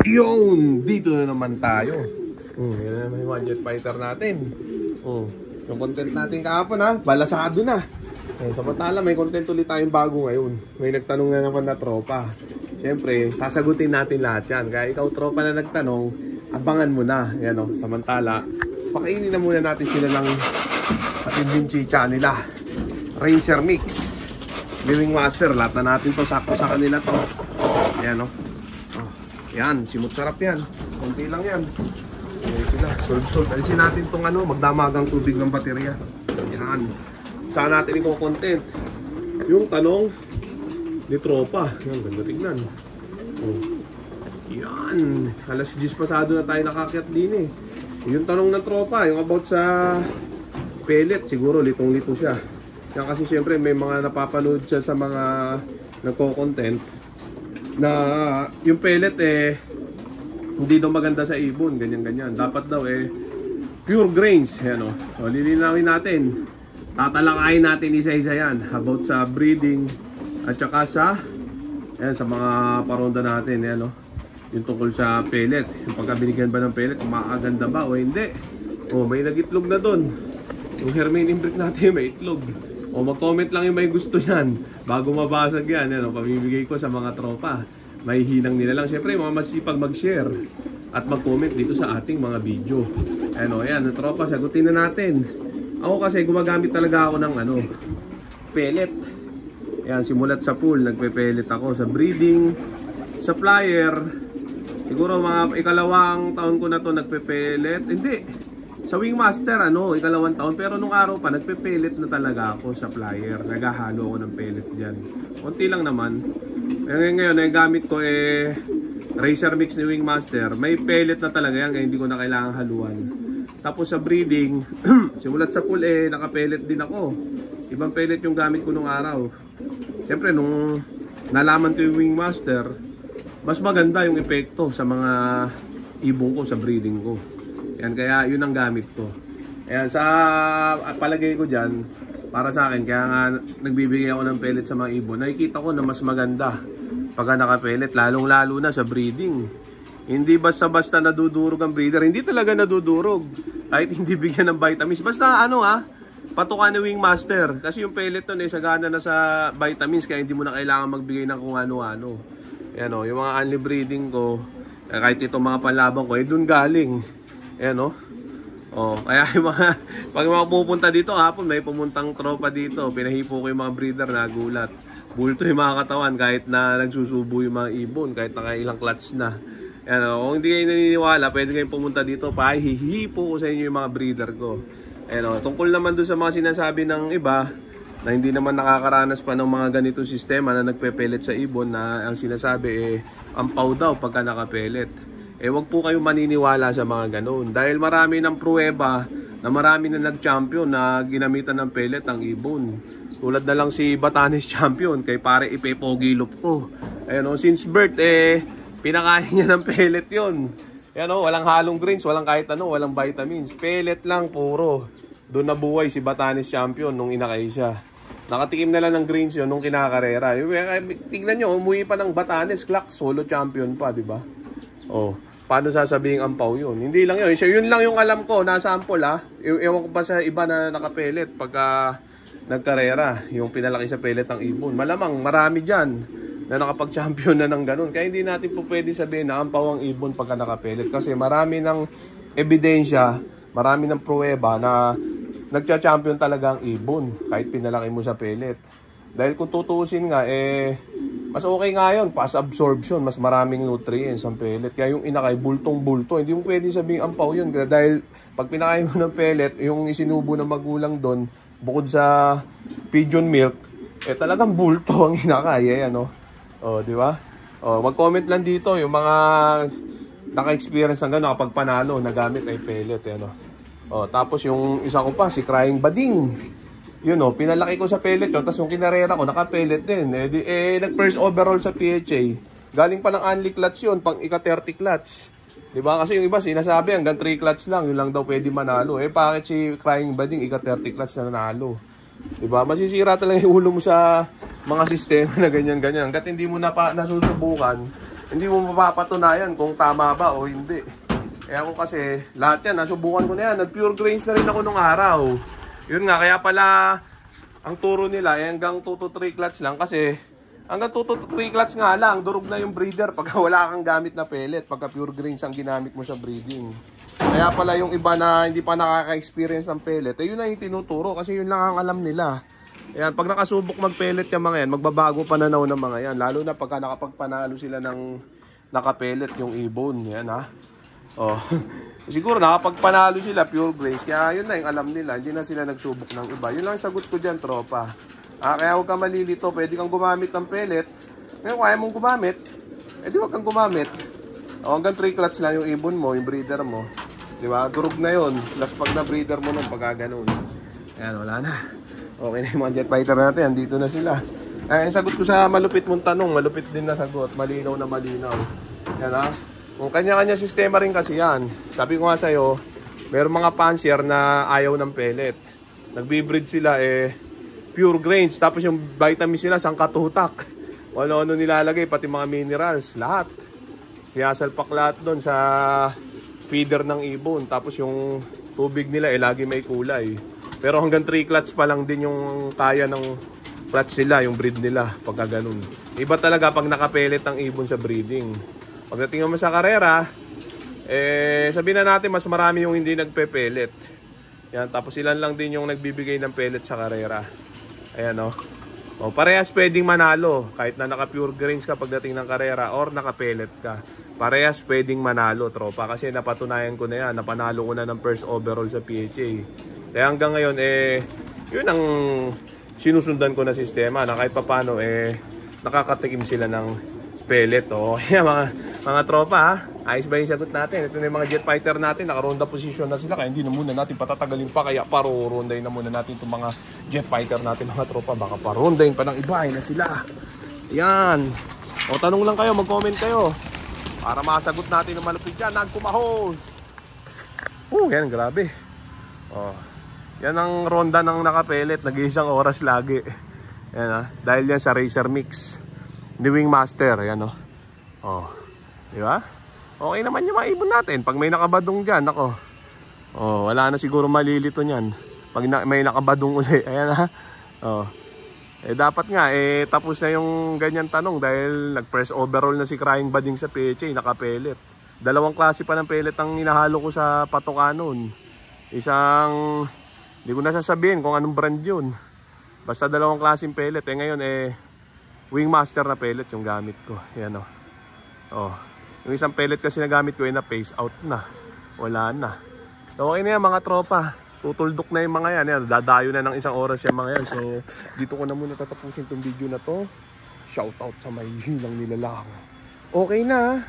Yun, dito na naman tayo. Yan na yung jet fighter natin. Yung content natin kahapon ha, balasado na. Samantala may content ulit tayong bago ngayon. May nagtanong na naman na tropa. Siyempre, sasagutin natin lahat yan. Kaya ikaw tropa na nagtanong, abangan mo na. Yan o, samantala, pakainin na muna natin sila ng atinding chicha nila. Racer Mix, Living Master, lahat na natin to sakto sa kanila to. Yan o. Yan, simot sarap yan. Kunti lang yan. Yan sila. Solve. Alisin natin itong magdamagang tubig ng baterya. Yan. Saan natin i-content? Yung tanong ni tropa. Yan, ganda tignan. Yan. Alas 10 pasado na tayo nakakyat din eh. Yung tanong ng tropa, yung about sa pellet. Siguro litong-lito siya. Yan kasi siyempre may mga napapanood siya sa mga nagko-content na yung pellet hindi daw maganda sa ibon, ganyan-ganyan. Dapat daw pure grains. Yan o. So, lilinawin natin. Tatalakayin natin isa-isa yan about sa breeding at saka sa mga paronda natin. Yan o. Yung tungkol sa pellet. Yung pagkabinigyan ba ng pellet, makaganda ba o hindi. O, may nag-itlog na dun. Yung Hermine imbrick natin, may itlog. O mag-comment lang yung may gusto yan bago mabasag yan. Ano, pamimigay ko sa mga tropa. May hinang nila lang. Siyempre, mga masipag mag-share at mag-comment dito sa ating mga video. Ano, yan, tropa, sagutin na natin. Ako kasi gumagamit talaga ako ng pellet. Yan, simulat sa pool, nagpe-pellet ako sa breeding, sa flyer. Siguro mga ikalawang taon ko na to nagpe-pellet. Hindi. Sa Wingmaster, ikalawang taon. Pero nung araw pa, nagpe-pellet na talaga ako sa flyer. Naghahalo ako ng pellet dyan. Konti lang naman. Ngayon, yung gamit ko Racer Mix ni Wingmaster. May pellet na talaga yan, kaya hindi ko na kailangan haluan. Tapos sa breeding, simulat sa pool, naka-pellet din ako. Ibang pellet yung gamit ko nung araw. Siyempre, nung nalaman ko yung Wingmaster, mas maganda yung epekto sa mga ibong ko, sa breeding ko. Yan, kaya yun ang gamit ko. Ayan, sa palagay ko dyan, para sa akin, kaya nga nagbibigay ako ng pellet sa mga ibon. Nakikita ko na mas maganda pagka naka-pellet, lalong-lalo na sa breeding. Hindi basta-basta nadudurog ang breeder. Hindi talaga nadudurog. Kahit hindi bigyan ng vitamins. Basta patukan ni Wingmaster. Kasi yung pellet nun sagana na sa vitamins, kaya hindi mo na kailangan magbigay ng kung ano-ano. Yan yung mga only breeding ko, kahit itong mga panlabang ko, dun galing. Ayan kaya yung pag mga pupunta dito hapon, may pumuntang tropa dito, pinahipo ko yung mga breeder, nagulat. Bulto yung mga katawan kahit na nagsusubo yung mga ibon, kahit nakailang clutch na. Ayan kung hindi kayo naniniwala, pwede kayong pumunta dito, pahihipo ko sa inyo yung mga breeder ko. Ayan tungkol naman doon sa mga sinasabi ng iba, na hindi naman nakakaranas pa ng mga ganitong sistema na nagpe-pellet sa ibon, na ang sinasabi ampaw daw pagka naka-pellet. Wag po kayong maniniwala sa mga ganun. Dahil marami ng pruweba na marami na nag-champion na ginamitan ng pellet ang ibon. Tulad na lang si Batanes champion kay pare Ipepogi ko. Since birth pinakain niya ng pellet yun. Walang halong greens, walang kahit walang vitamins. Pellet lang puro. Doon nabuhay si Batanes champion nung inakay siya. Nakatikim na lang ng greens yun nung kinakarera. Tignan nyo, umuwi pa ng Batanes, Clark, solo champion pa, di ba? Paano sasabihin ampaw yun? Hindi lang yun. Yun lang yung alam ko, nasa sample Ewan ko pa sa iba na nakapelet pagka nagkarera, yung pinalaki sa pellet ng ibon. Malamang marami dyan na nakapag-champion na ng ganun. Kaya hindi natin po pwede sabihin na ampaw ang ibon pagka nakapelet. Kasi marami ng ebidensya, marami ng pruweba na nagcha-champion talaga ang ibon kahit pinalaki mo sa pellet. Dahil kung tutuusin nga, mas okay nga yun, fast absorption, mas maraming nutrients ang pellet. Kaya yung inakay, bultong-bulto, hindi mo pwede sabihin ampaw yun. Dahil pag pinakain mo ng pellet, yung isinubo ng magulang doon, bukod sa pigeon milk, talagang bulto ang inakay. Di ba? Mag-comment lang dito yung mga naka-experience ng gano'n kapag panalo, nagamit ay pellet. Tapos yung isa ko pa, si Crying Bading. Pinalaki ko sa pellet yun. Tapos yung kinarera ko, naka-pellet din. Nag-first overall sa PHA. Galing pa ng only clutch yun, pang ika-30 clutch. Diba? Kasi yung iba sinasabi, hanggang 3 clutch lang, yun lang daw pwede manalo. Bakit si Crying Bading ika-30 clutch na nanalo? Diba? Masisira talaga yung ulo mo sa mga sistema na ganyan-ganyan. Hanggat hindi mo nasusubukan, hindi mo mapapatunayan kung tama ba o hindi. Kaya ako kasi, lahat yan, nasubukan ko na yan. Nag-pure grains na rin ako nung araw. Yun nga, kaya pala, ang turo nila, hanggang 2 to 3 clutch lang. Kasi, hanggang 2 to 3 clutch nga lang, durog na yung breeder pagka wala kang gamit na pellet. Pagka pure grains ang ginamit mo sa breeding. Kaya pala yung iba na hindi pa nakaka-experience ng pellet, yun na yung tinuturo. Kasi yun lang ang alam nila. Ayan, pag nakasubok mag-pellet yung mga yan, magbabago pananaw ng mga yan. Lalo na pagka nakapagpanalo sila ng naka-pellet yung ibon. Yan ha. Oh. Siguro nakapagpanalo sila pure grains. Kaya yun na yung alam nila. Hindi na sila nagsubok ng iba. Yun lang yung sagot ko dyan, tropa. Kaya huwag kang malilito. Pwede kang gumamit ng pellet. Ngayon kung ayaw mong gumamit, edi huwag kang gumamit. Hanggang 3 clutch lang yung ibon mo, yung breeder mo. Diba? Durog na yun. Last pag na breeder mo nun, pagka ganun. Ayan, wala na. Okay na yung mga jet fighter natin. Andito na sila. Yung sagot ko sa malupit mong tanong, malupit din na sagot. Malinaw na malinaw. Yan ha. Kung kanya-kanya sistema rin kasi yan. Sabi ko nga sa'yo, mayroong mga fancier na ayaw ng pellet. Nagbe-breed sila pure grains. Tapos yung vitamins nila, sangkatutak. Ano-ano nilalagay, pati mga minerals, lahat. Sinasalpak lahat doon sa feeder ng ibon. Tapos yung tubig nila, lagi may kulay. Pero hanggang 3 clutch pa lang din yung kaya ng clutch nila, yung breed nila, pagka ganun. Iba talaga pag nakapelet ang ibon sa breeding. Pagdating mo sa karera, sabihin na natin mas marami yung hindi nagpe-pellet. Yan, tapos ilan lang din yung nagbibigay ng pellet sa karera. Ayan o. Parehas pwedeng manalo kahit na naka-pure grains ka pagdating ng karera or naka-pellet ka. Parehas pwedeng manalo, tropa, kasi napatunayan ko na yan. Napanalo ko na ng first overall sa PHA. Kaya hanggang ngayon, yun ang sinusundan ko na sistema na kahit papano, nakakatikim sila ng pellet. Kaya mga tropa, ha? Ayos ba yung sagot natin? Ito na yung mga jet fighter natin. Nakaronda position na sila. Kaya hindi na muna natin patatagalin pa. Kaya parurondayin na muna natin itong mga jet fighter natin, mga tropa. Baka parurondayin pa ng iba. Ay na sila. Yan. Tanong lang kayo. Mag-comment kayo. Para masagot natin ng malupit dyan. Nagkumahos. Yan. Grabe. Yan ang ronda ng nakapelet. Nag-iisang oras lagi. Yan ha. Dahil yan sa Racer Mix. The Wing Master. Yan o. Di ba? Okay naman yung mga ibon natin. Pag may nakabadong dyan, ako. Wala na siguro malilito niyan. Pag may nakabadong uli. Ayan ha. Dapat nga, tapos na yung ganyan tanong dahil nag-press overall na si Crying Bading sa PHA, naka-pellet. Dalawang klase pa ng pellet ang inahalo ko sa patoka noon. Isang, hindi ko nasasabihin kung anong brand yun. Basta dalawang klaseng pellet. Ngayon, Wing Master na pellet yung gamit ko. Ayan o. Yung isang pellet kasi na gamit ko, na-phase out na. Wala na. So, okay na yan mga tropa. Tutuldok na yung mga yan. Dadayo na ng isang oras yung mga yan. So, dito ko na muna tatapusin itong video na to. Shoutout sa may hilang nilalang. Okay na.